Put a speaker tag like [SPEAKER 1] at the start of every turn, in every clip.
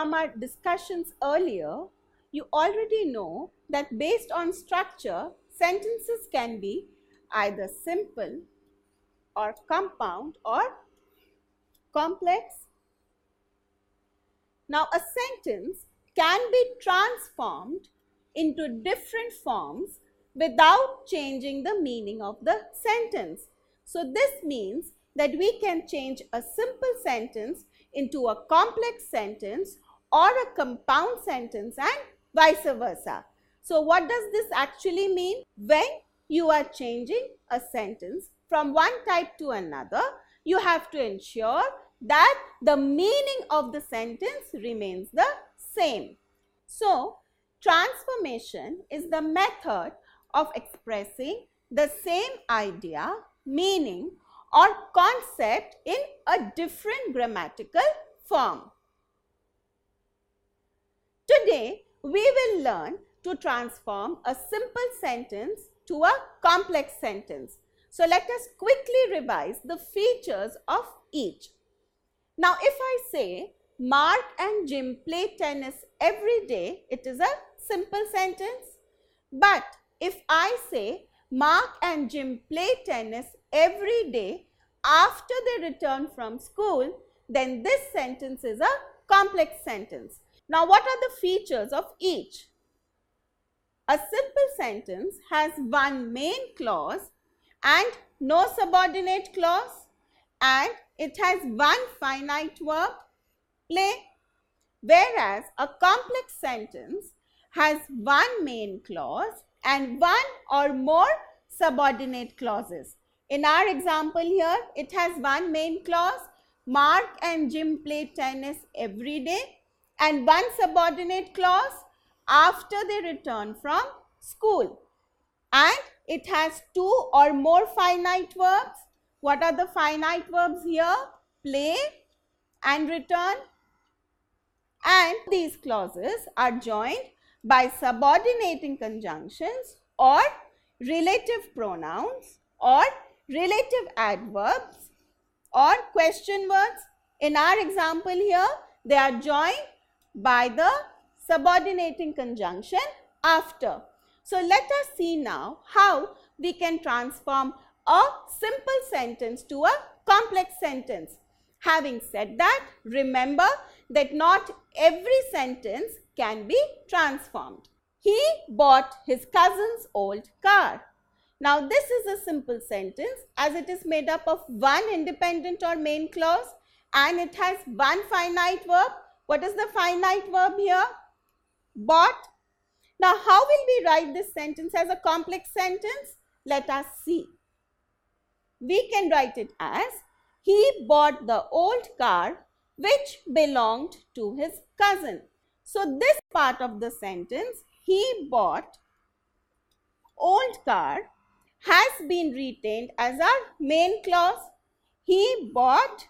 [SPEAKER 1] from our discussions earlier, you already know that based on structure, sentences can be either simple or compound or complex. Now, a sentence can be transformed into different forms without changing the meaning of the sentence. So, this means that we can change a simple sentence into a complex sentence or a compound sentence and vice versa. So, what does this actually mean? When you are changing a sentence from one type to another, you have to ensure that the meaning of the sentence remains the same. So, transformation is the method of expressing the same idea, meaning or concept in a different grammatical form. Today, we will learn to transform a simple sentence to a complex sentence. So, let us quickly revise the features of each. Now, if I say, Mark and Jim play tennis every day, it is a simple sentence. But if I say, Mark and Jim play tennis every day after they return from school, then this sentence is a complex sentence. Now, what are the features of each? A simple sentence has one main clause and no subordinate clause, and it has one finite verb, play, whereas a complex sentence has one main clause and one or more subordinate clauses. In our example here, it has one main clause, Mark and Jim play tennis every day, and one subordinate clause, after they return from school. And it has two or more finite verbs. What are the finite verbs here? Play and return. And these clauses are joined by subordinating conjunctions or relative pronouns or relative adverbs or question words. In our example here, they are joined by the subordinating conjunction after. So, let us see now how we can transform a simple sentence to a complex sentence. Having said that, remember that not every sentence can be transformed. He bought his cousin's old car. Now, this is a simple sentence as it is made up of one independent or main clause and it has one finite verb. What is the finite verb here? Bought. Now, how will we write this sentence as a complex sentence? Let us see. We can write it as, he bought the old car which belonged to his cousin. So, this part of the sentence, he bought old car, has been retained as our main clause. He bought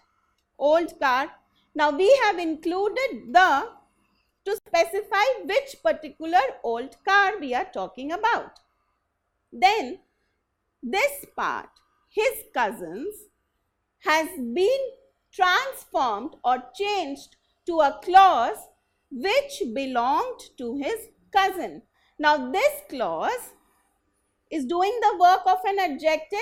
[SPEAKER 1] old car. Now, we have included the to specify which particular old car we are talking about. Then, this part, his cousins, has been transformed or changed to a clause which belonged to his cousin. Now, this clause is doing the work of an adjective,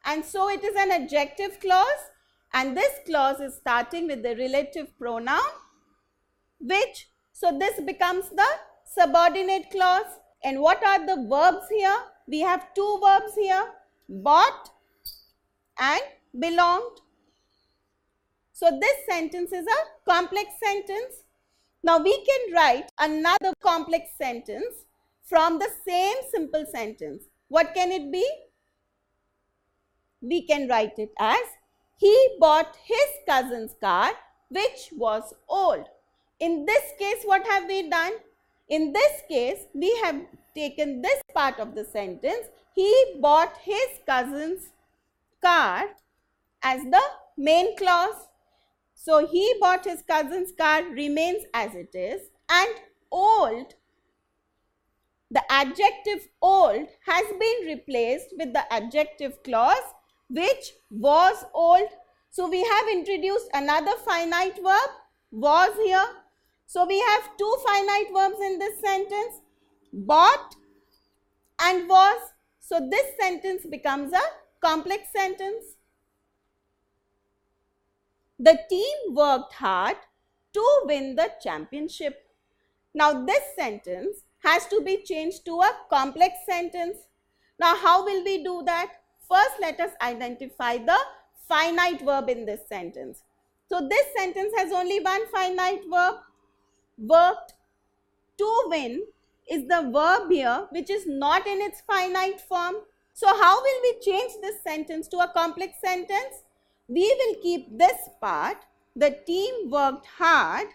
[SPEAKER 1] and so it is an adjective clause, and this clause is starting with the relative pronoun which, so this becomes the subordinate clause. And what are the verbs here? We have two verbs here, bought and belonged. So, this sentence is a complex sentence. Now, we can write another complex sentence from the same simple sentence. What can it be? We can write it as, he bought his cousin's car which was old. In this case, what have we done? In this case, we have taken this part of the sentence, he bought his cousin's car as the main clause. So, he bought his cousin's car remains as it is, and old, the adjective old has been replaced with the adjective clause which was old. So, we have introduced another finite verb, was here. So we have two finite verbs in this sentence, bought and was. So this sentence becomes a complex sentence. The team worked hard to win the championship. Now this sentence has to be changed to a complex sentence. Now how will we do that? First, let us identify the finite verb in this sentence. So this sentence has only one finite verb, worked. To win is the verb here which is not in its finite form. So how will we change this sentence to a complex sentence? We will keep this part, the team worked hard,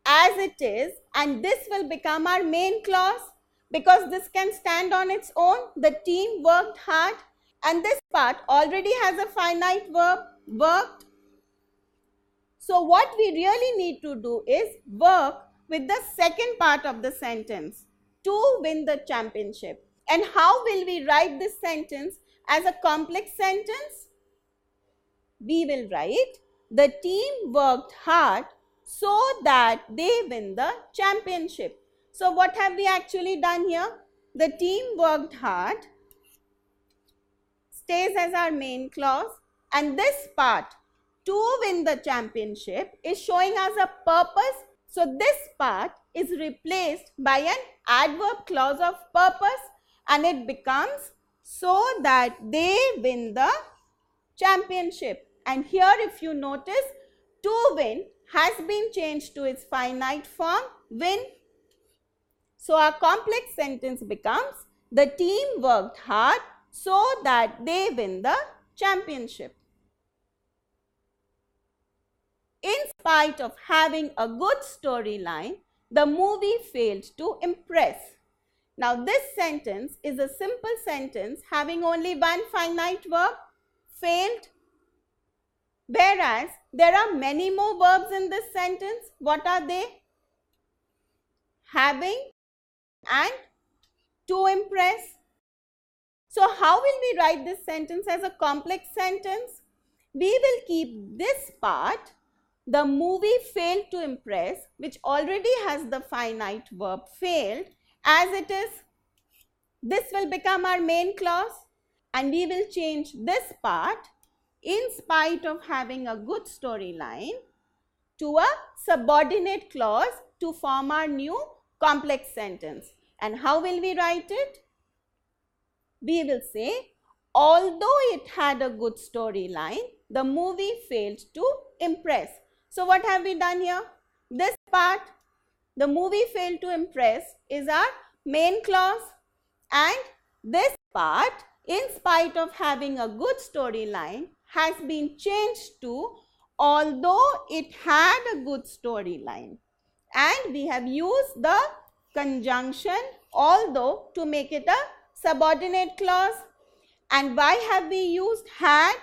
[SPEAKER 1] as it is, and this will become our main clause because this can stand on its own. The team worked hard, and this part already has a finite verb, worked. So what we really need to do is work with the second part of the sentence, to win the championship. And how will we write this sentence as a complex sentence? We will write, the team worked hard so that they win the championship. So what have we actually done here? The team worked hard stays as our main clause, and this part, to win the championship, is showing us a purpose. So this part is replaced by an adverb clause of purpose, and it becomes so that they win the championship. And here if you notice, to win has been changed to its finite form, win. So our complex sentence becomes, the team worked hard so that they win the championship. In spite of having a good storyline, the movie failed to impress. Now this sentence is a simple sentence having only one finite verb, failed. Whereas there are many more verbs in this sentence. What are they? Having and to impress. So how will we write this sentence as a complex sentence? We will keep this part, the movie failed to impress, which already has the finite verb failed, as it is. This will become our main clause, and we will change this part, in spite of having a good storyline, to a subordinate clause to form our new complex sentence. And how will we write it? We will say, although it had a good storyline, the movie failed to impress. So what have we done here? This part, the movie failed to impress, is our main clause, and this part, in spite of having a good storyline, has been changed to although it had a good storyline, and we have used the conjunction although to make it a subordinate clause. And why have we used had?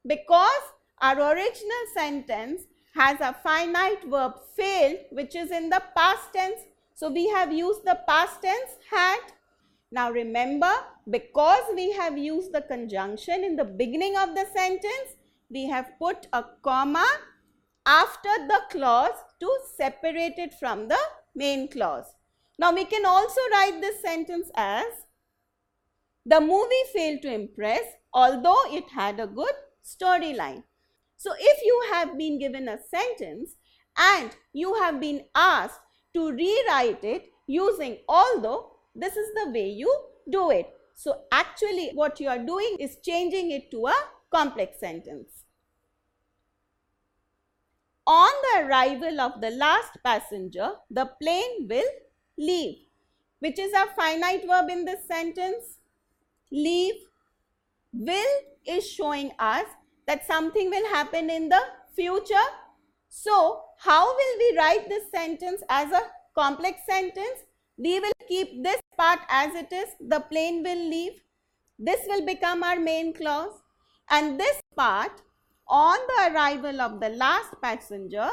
[SPEAKER 1] Because our original sentence has a finite verb failed, which is in the past tense. So we have used the past tense had. Now remember, because we have used the conjunction in the beginning of the sentence, we have put a comma after the clause to separate it from the main clause. Now we can also write this sentence as, the movie failed to impress although it had a good storyline. So if you have been given a sentence and you have been asked to rewrite it using although, this is the way you do it. So actually what you are doing is changing it to a complex sentence. On the arrival of the last passenger, the plane will leave. Which is a finite verb in this sentence? Leave. Will is showing us that something will happen in the future. So how will we write this sentence as a complex sentence? We will keep this part as it is, the plane will leave. This will become our main clause, and this part, on the arrival of the last passenger,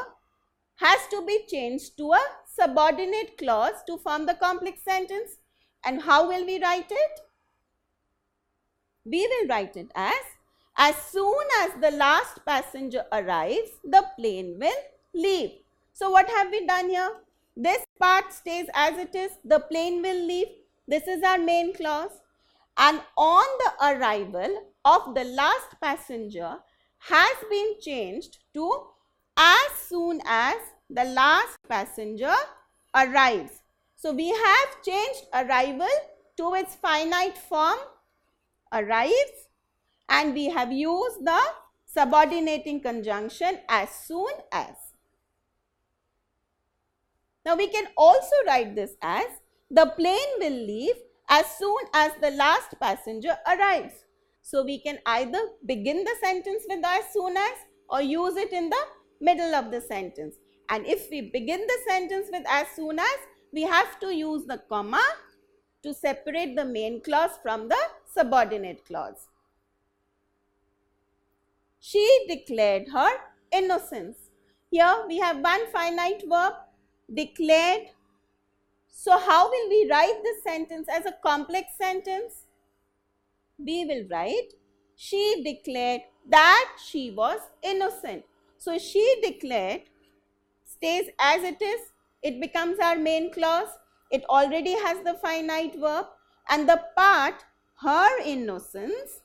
[SPEAKER 1] has to be changed to a subordinate clause to form the complex sentence. And how will we write it? We will write it as soon as the last passenger arrives, the plane will leave. So what have we done here? This part stays as it is. The plane will leave. This is our main clause. And on the arrival of the last passenger has been changed to as soon as the last passenger arrives. So we have changed arrival to its finite form, arrives, and we have used the subordinating conjunction as soon as. Now we can also write this as the plane will leave as soon as the last passenger arrives. So we can either begin the sentence with as soon as or use it in the middle of the sentence. And if we begin the sentence with as soon as, we have to use the comma to separate the main clause from the subordinate clause. She declared her innocence. Here we have one finite verb, declared. So how will we write this sentence as a complex sentence? We will write, she declared that she was innocent. So she declared stays as it is. It becomes our main clause. It already has the finite verb, and the part her innocence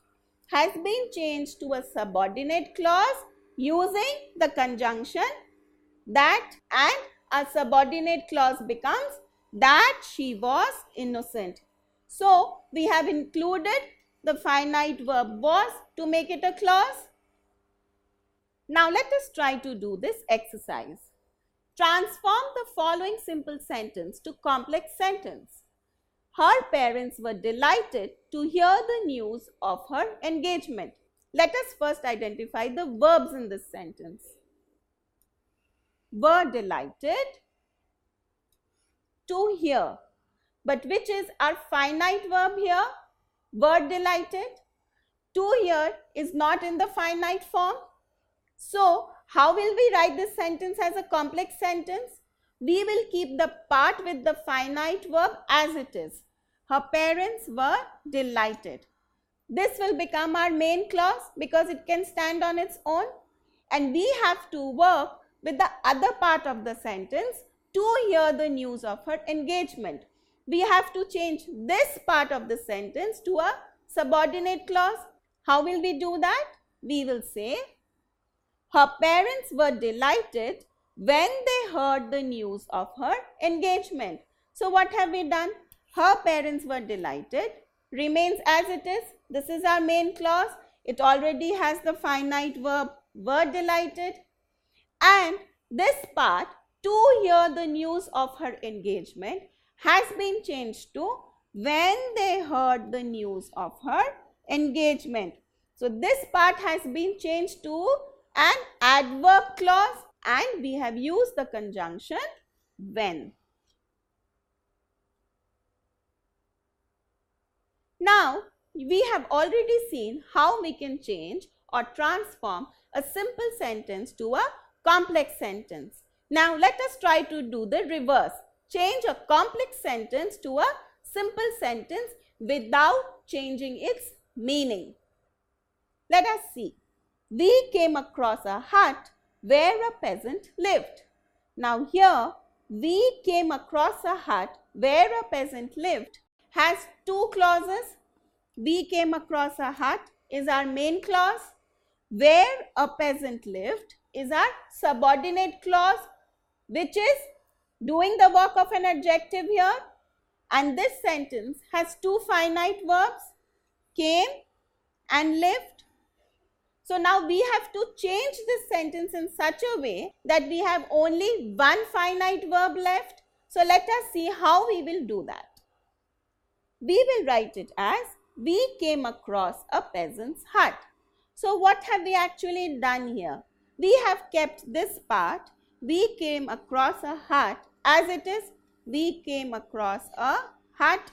[SPEAKER 1] has been changed to a subordinate clause using the conjunction that, and a subordinate clause becomes that she was innocent. So we have included the finite verb was to make it a clause. Now let us try to do this exercise. Transform the following simple sentence to complex sentence. Her parents were delighted to hear the news of her engagement. Let us first identify the verbs in this sentence. Were delighted, to hear. But which is our finite verb here? Were delighted. To hear is not in the finite form. So how will we write this sentence as a complex sentence? We will keep the part with the finite verb as it is. Her parents were delighted. This will become our main clause because it can stand on its own, and we have to work with the other part of the sentence to hear the news of her engagement. We have to change this part of the sentence to a subordinate clause. How will we do that? We will say, her parents were delighted when they heard the news of her engagement. So what have we done? Her parents were delighted remains as it is. This is our main clause. It already has the finite verb were delighted, and this part to hear the news of her engagement has been changed to when they heard the news of her engagement. So this part has been changed to an adverb clause, and we have used the conjunction when. Now we have already seen how we can change or transform a simple sentence to a complex sentence. Now let us try to do the reverse. Change a complex sentence to a simple sentence without changing its meaning. Let us see. We came across a hut where a peasant lived. Now here, we came across a hut where a peasant lived has two clauses. We came across a hut is our main clause. Where a peasant lived is our subordinate clause, which is doing the work of an adjective here. And this sentence has two finite verbs, came and lived. So now we have to change this sentence in such a way that we have only one finite verb left. So let us see how we will do that. We will write it as we came across a peasant's hut. So what have we actually done here? We have kept this part, we came across a hut, as it is, we came across a hut,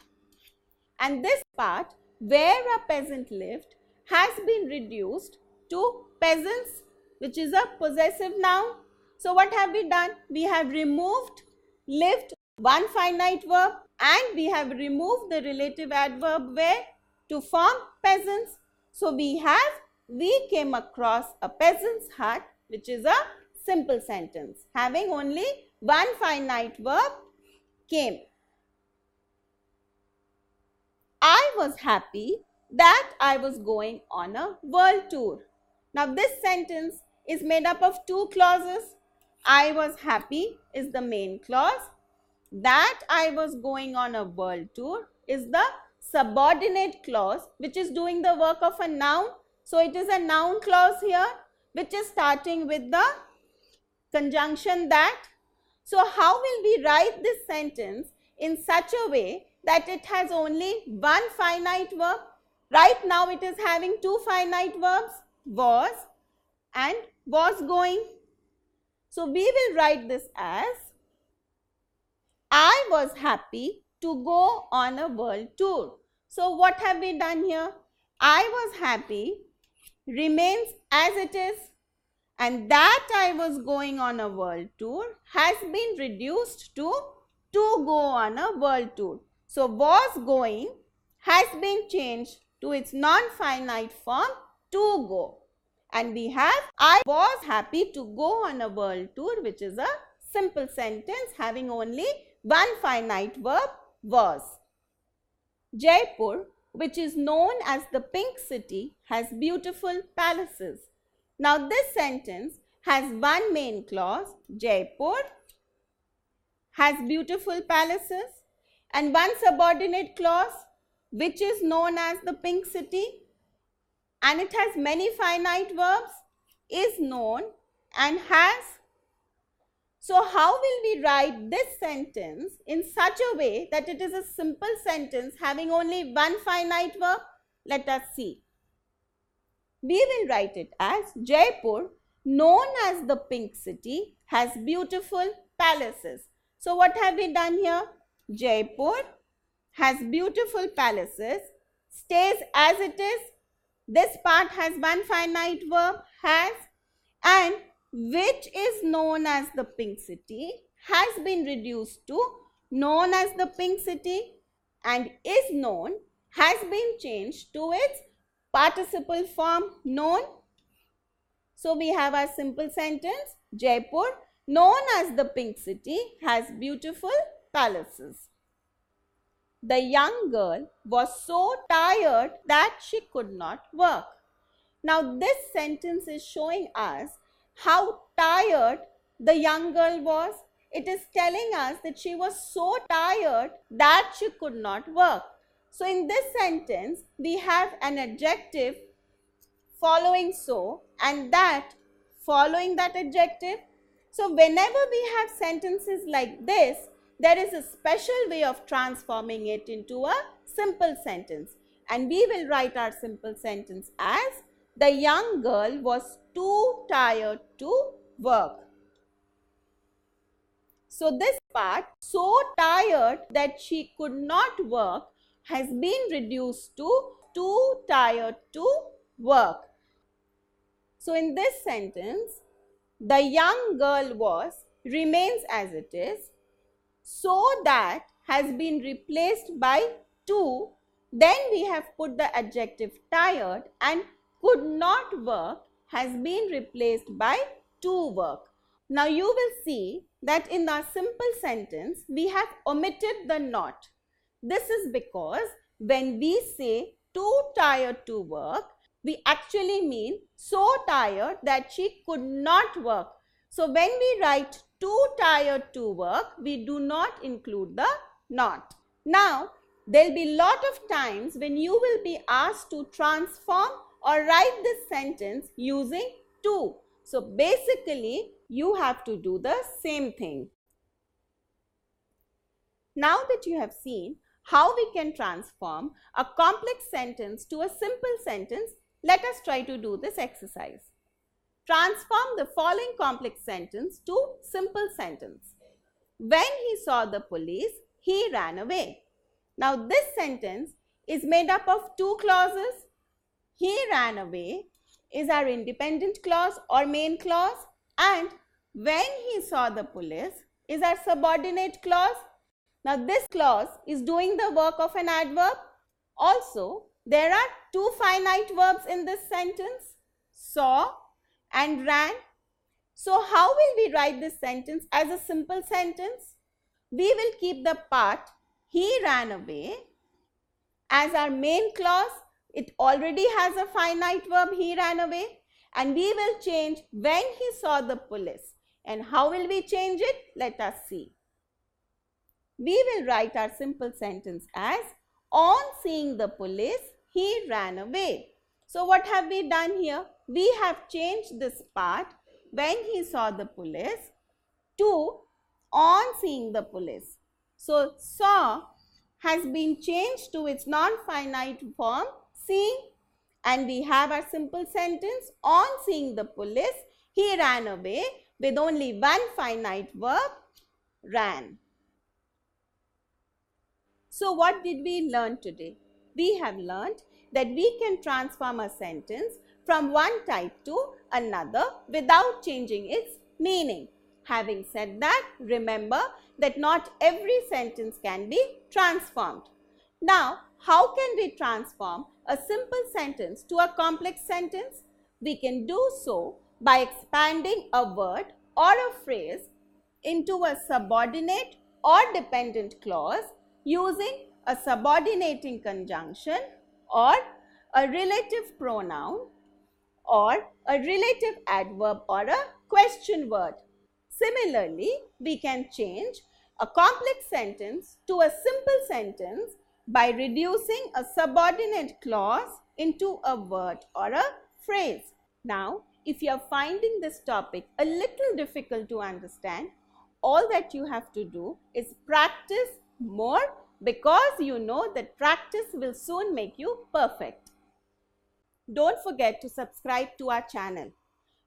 [SPEAKER 1] and this part where a peasant lived has been reduced to peasants, which is a possessive noun. So what have we done? We have removed lived, one finite verb, and we have removed the relative adverb where to form peasants. So we have we came across a peasant's hut, which is a simple sentence having only one finite verb came. I was happy that I was going on a world tour. Now this sentence is made up of two clauses. I was happy is the main clause. That I was going on a world tour is the subordinate clause which is doing the work of a noun. So it is a noun clause here which is starting with the conjunction that. So how will we write this sentence in such a way that it has only one finite verb? Right now it is having two finite verbs, was and was going. So we will write this as I was happy to go on a world tour. So what have we done here? I was happy remains as it is, and that I was going on a world tour has been reduced to go on a world tour. So was going has been changed to its non-finite form to go. And we have I was happy to go on a world tour, which is a simple sentence having only one finite verb, was. Jaipur, which is known as the Pink City, has beautiful palaces. Now this sentence has one main clause, Jaipur has beautiful palaces, and one subordinate clause which is known as the Pink City, and it has many finite verbs, is known and has. So how will we write this sentence in such a way that it is a simple sentence having only one finite verb? Let us see. We will write it as Jaipur, known as the Pink City, has beautiful palaces. So what have we done here? Jaipur has beautiful palaces, stays as it is. This part has one finite verb, has, and which is known as the Pink City has been reduced to known as the Pink City, and is known has been changed to its participle form, known. So we have our simple sentence, Jaipur, known as the Pink City, has beautiful palaces. The young girl was so tired that she could not work. Now this sentence is showing us how tired the young girl was. It is telling us that she was so tired that she could not work. So in this sentence, we have an adjective following so and that following that adjective. So whenever we have sentences like this, there is a special way of transforming it into a simple sentence. And we will write our simple sentence as the young girl was too tired to work. So this part, so tired that she could not work, has been reduced to too tired to work. So in this sentence, the young girl was remains as it is, so that has been replaced by to. Then we have put the adjective tired, and could not work has been replaced by to work. Now you will see that in our simple sentence we have omitted the not. This is because when we say too tired to work, we actually mean so tired that she could not work. So when we write too tired to work, we do not include the not. Now there will be lot of times when you will be asked to transform or write this sentence using to. So basically you have to do the same thing. Now that you have seen how we can transform a complex sentence to a simple sentence, let us try to do this exercise. Transform the following complex sentence to simple sentence. When he saw the police, he ran away. Now this sentence is made up of two clauses. He ran away is our independent clause or main clause, and when he saw the police is our subordinate clause. Now this clause is doing the work of an adverb. Also, there are two finite verbs in this sentence, saw and ran. So how will we write this sentence as a simple sentence? We will keep the part he ran away as our main clause. It already has a finite verb, he ran away, and we will change when he saw the police. And how will we change it? Let us see. We will write our simple sentence as, on seeing the police, he ran away. So what have we done here? We have changed this part, when he saw the police, to on seeing the police. So saw has been changed to its non-finite form, seeing, and we have our simple sentence, on seeing the police, he ran away, with only one finite verb, ran. So what did we learn today? We have learned that we can transform a sentence from one type to another without changing its meaning. Having said that, remember that not every sentence can be transformed. Now, how can we transform a simple sentence to a complex sentence? We can do so by expanding a word or a phrase into a subordinate or dependent clause using a subordinating conjunction or a relative pronoun or a relative adverb or a question word. Similarly, we can change a complex sentence to a simple sentence by reducing a subordinate clause into a word or a phrase. Now, if you are finding this topic a little difficult to understand, all that you have to do is practice more, because you know that practice will soon make you perfect. Don't forget to subscribe to our channel.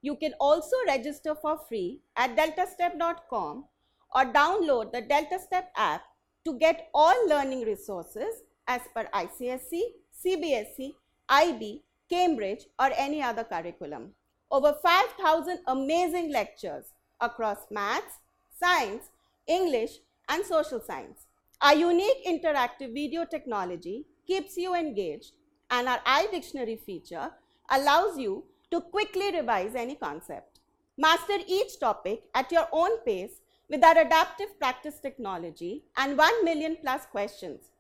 [SPEAKER 1] You can also register for free at DeltaStep.com or download the DeltaStep app to get all learning resources as per ICSE, CBSE, IB, Cambridge or any other curriculum. Over 5,000 amazing lectures across maths, science, English and social science. Our unique interactive video technology keeps you engaged, and our iDictionary feature allows you to quickly revise any concept. Master each topic at your own pace with our adaptive practice technology and 1 million plus questions.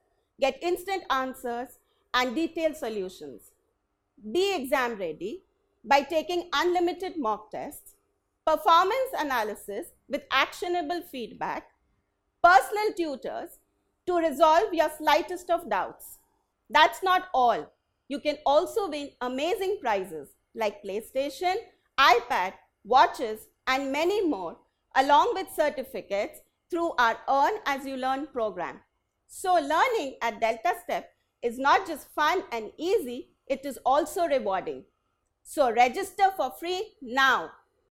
[SPEAKER 1] Get instant answers and detailed solutions. Be exam ready by taking unlimited mock tests, performance analysis with actionable feedback, personal tutors to resolve your slightest of doubts. That's not all. You can also win amazing prizes like PlayStation, iPad, watches and many more, along with certificates through our Earn As You Learn program. So learning at DeltaStep is not just fun and easy, it is also rewarding. So register for free now.